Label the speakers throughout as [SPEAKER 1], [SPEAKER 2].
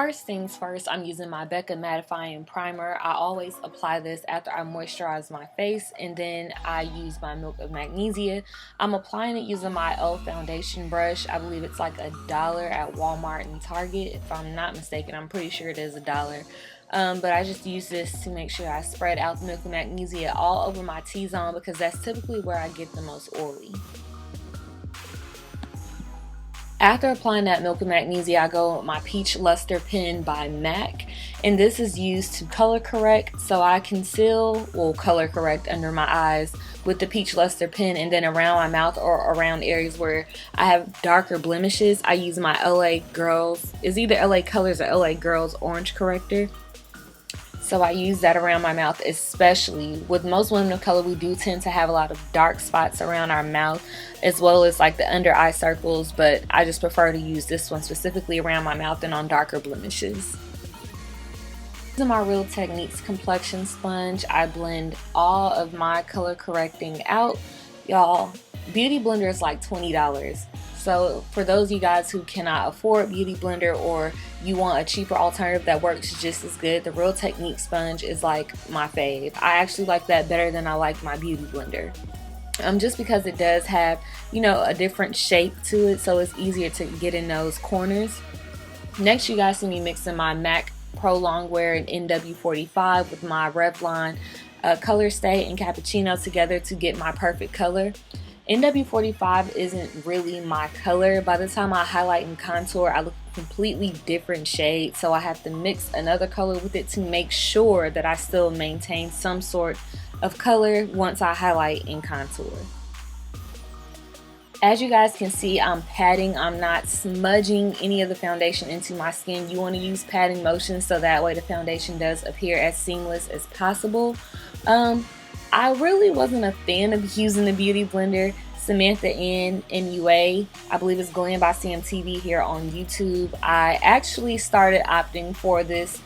[SPEAKER 1] First things first, I'm using my BECCA mattifying primer. I always apply this after I moisturize my face, and then I use my Milk of Magnesia. I'm applying it using my E.L.F foundation brush. I believe it's like $1 at Walmart and Target, if I'm not mistaken. I'm pretty sure it is $1. But I just use this to make sure I spread out the Milk of Magnesia all over my T-zone, because that's typically where I get the most oily. After applying that Milk of Magnesia, I go with my Peach Lustre pen by MAC, and this is used to color correct, so I conceal, well, color correct under my eyes with the Peach Lustre pen, and then around my mouth or around areas where I have darker blemishes, I use my LA Girls, it's either LA Colors or LA Girls Orange Corrector. So I use that around my mouth, especially with most women of color. We do tend to have a lot of dark spots around our mouth, as well as like the under eye circles, but I just prefer to use this one specifically around my mouth and on darker blemishes. Using my Real Techniques complexion sponge, I blend all of my color correcting out. Y'all, Beauty Blender is like $20. So for those of you guys who cannot afford Beauty Blender, or you want a cheaper alternative that works just as good, the Real Techniques sponge is like my fave. I actually like that better than I like my Beauty Blender. Just because it does have, you know, a different shape to it, so it's easier to get in those corners. Next, you guys see me mixing my MAC Pro Longwear and NW45 with my Revlon Colorstay and Cappuccino together to get my perfect color. NW45 isn't really my color. By the time I highlight and contour, I look a completely different shade, so I have to mix another color with it to make sure that I still maintain some sort of color once I highlight and contour. As you guys can see, I'm patting. I'm not smudging any of the foundation into my skin. You want to use patting motions so that way the foundation does appear as seamless as possible. I really wasn't a fan of using the Beauty Blender. Samantha N NUA, I believe it's Glam by CMTV here on YouTube. I actually started opting for this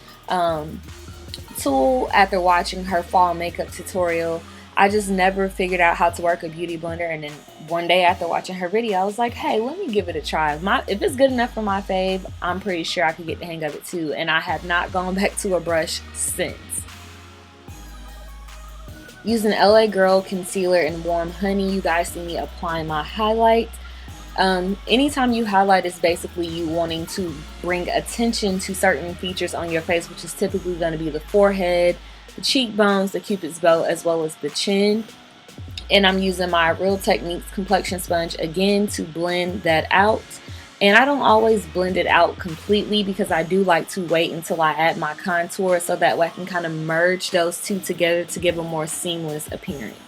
[SPEAKER 1] tool after watching her fall makeup tutorial. I just never figured out how to work a Beauty Blender, and then one day after watching her video, I was like, hey, let me give it a try. If it's good enough for my fave, I'm pretty sure I could get the hang of it too, and I have not gone back to a brush since. Using LA Girl Concealer and Warm Honey, you guys see me applying my highlight. Anytime you highlight, it's basically you wanting to bring attention to certain features on your face, which is typically going to be the forehead, the cheekbones, the cupid's bow, as well as the chin. And I'm using my Real Techniques complexion sponge again to blend that out. And I don't always blend it out completely, because I do like to wait until I add my contour, so that way I can kind of merge those two together to give a more seamless appearance.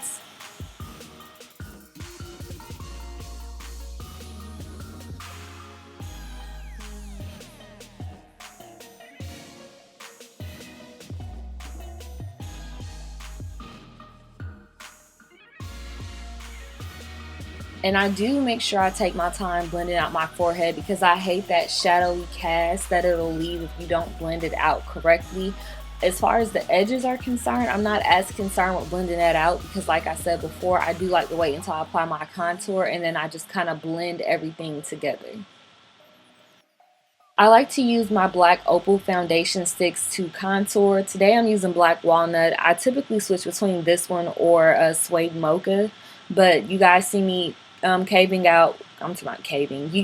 [SPEAKER 1] And I do make sure I take my time blending out my forehead, because I hate that shadowy cast that it'll leave if you don't blend it out correctly. As far as the edges are concerned, I'm not as concerned with blending that out, because like I said before, I do like to wait until I apply my contour, and then I just kind of blend everything together. I like to use my black Opal foundation sticks to contour. Today I'm using Black Walnut. I typically switch between this one or a Suede Mocha, but you guys see me you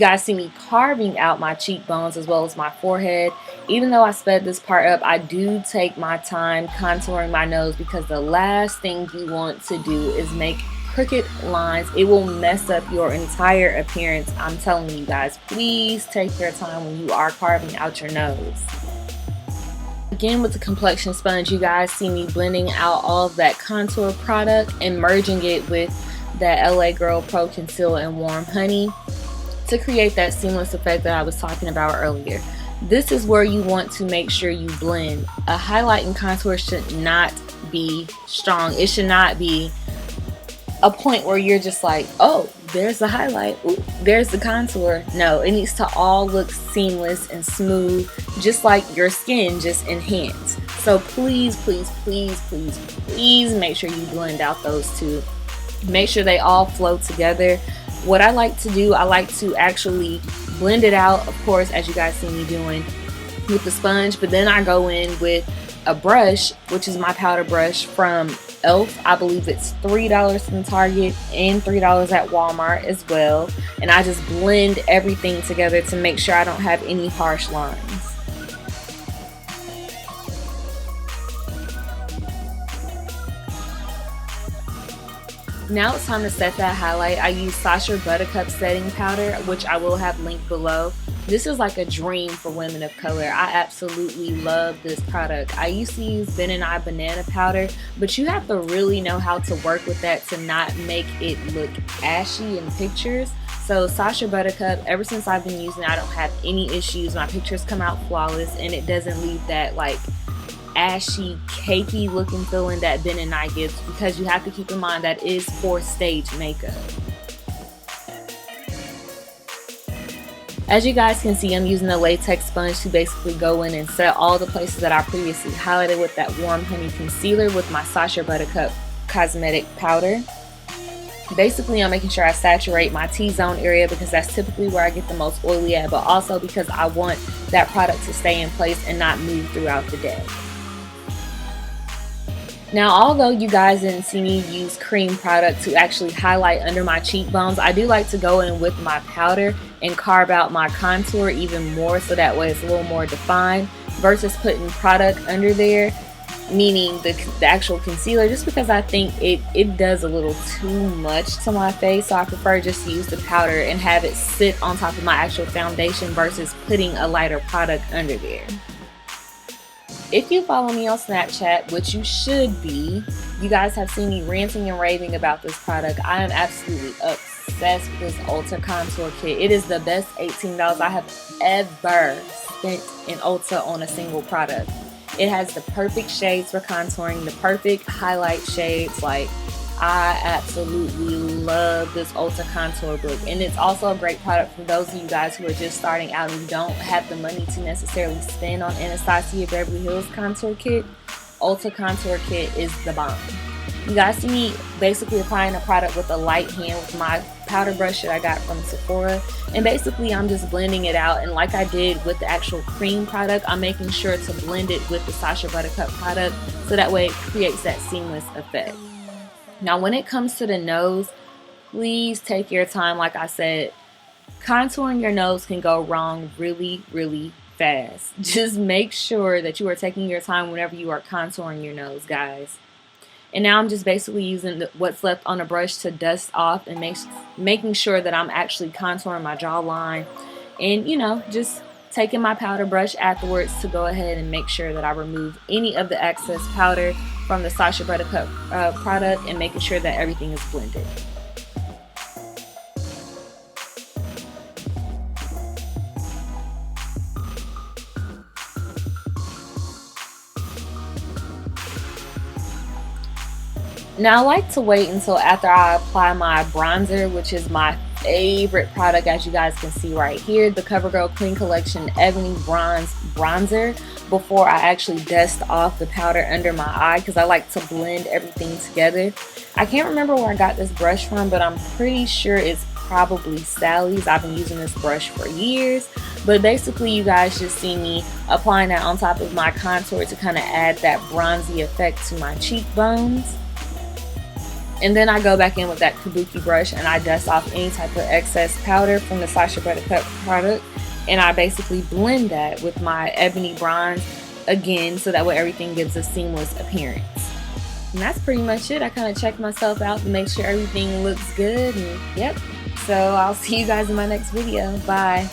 [SPEAKER 1] guys see me carving out my cheekbones as well as my forehead. Even though I sped this part up, I do take my time contouring my nose, because the last thing you want to do is make crooked lines. It will mess up your entire appearance. I'm telling you guys, please take your time when you are carving out your nose. Again, with the complexion sponge, you guys see me blending out all of that contour product and merging it with that LA Girl Pro Concealer and Warm Honey to create that seamless effect that I was talking about earlier. This is where you want to make sure you blend. A highlight and contour should not be strong. It should not be a point where you're just like, oh, there's the highlight, ooh, there's the contour. No, it needs to all look seamless and smooth, just like your skin, just enhanced. So please, please, please, please, please make sure you blend out those two. Make sure they all flow together. What I like to do, I like to actually blend it out, of course, as you guys see me doing, with the sponge, but then I go in with a brush, which is my powder brush from E.L.F. I believe it's $3 from Target and $3 at Walmart as well. And I just blend everything together to make sure I don't have any harsh lines. Now it's time to set that highlight. I use Sacha Buttercup setting powder, which I will have linked below. This is like a dream for women of color. I absolutely love this product. I used to use Ben and I banana powder, but you have to really know how to work with that to not make it look ashy in pictures. So Sacha Buttercup, ever since I've been using it, I don't have any issues. My pictures come out flawless, and it doesn't leave that like ashy, cakey looking feeling that Ben and I gives, because you have to keep in mind that is for stage makeup. As you guys can see, I'm using a latex sponge to basically go in and set all the places that I previously highlighted with that warm honey concealer with my Sacha Buttercup cosmetic powder. Basically, I'm making sure I saturate my T-zone area because that's typically where I get the most oily at, but also because I want that product to stay in place and not move throughout the day. Now, although you guys didn't see me use cream product to actually highlight under my cheekbones, I do like to go in with my powder and carve out my contour even more so that way it's a little more defined versus putting product under there, meaning the actual concealer, just because I think it does a little too much to my face. So I prefer just to use the powder and have it sit on top of my actual foundation versus putting a lighter product under there. If you follow me on Snapchat, which you should be, you guys have seen me ranting and raving about this product. I am absolutely obsessed with this Ulta Contour Kit. It is the best $18 I have ever spent in Ulta on a single product. It has the perfect shades for contouring, the perfect highlight shades. Like, I absolutely love this Ulta Contour book, and it's also a great product for those of you guys who are just starting out and don't have the money to necessarily spend on Anastasia Beverly Hills Contour Kit. Ulta Contour Kit is the bomb. You guys see me basically applying the product with a light hand with my powder brush that I got from Sephora, and basically I'm just blending it out, and like I did with the actual cream product, I'm making sure to blend it with the Sacha Buttercup product so that way it creates that seamless effect. Now, when it comes to the nose, please take your time. Like I said, contouring your nose can go wrong really, really fast. Just make sure that you are taking your time whenever you are contouring your nose, guys. And now I'm just basically using what's left on the brush to dust off and making sure that I'm actually contouring my jawline. And, you know, just taking my powder brush afterwards to go ahead and make sure that I remove any of the excess powder from the Sacha Buttercup product and making sure that everything is blended. Now I like to wait until after I apply my bronzer, which is my favorite product, as you guys can see right here, the CoverGirl Clean Collection Ebony Bronze Bronzer, before I actually dust off the powder under my eye, because I like to blend everything together. I can't remember where I got this brush from, but I'm pretty sure it's probably Sally's. I've been using this brush for years, but basically you guys just see me applying that on top of my contour to kind of add that bronzy effect to my cheekbones. And then I go back in with that Kabuki brush and I dust off any type of excess powder from the Sacha Buttercup product, and I basically blend that with my ebony bronze again so that way everything gives a seamless appearance. And that's pretty much it. I kind of checked myself out to make sure everything looks good, and yep. So I'll see you guys in my next video. Bye.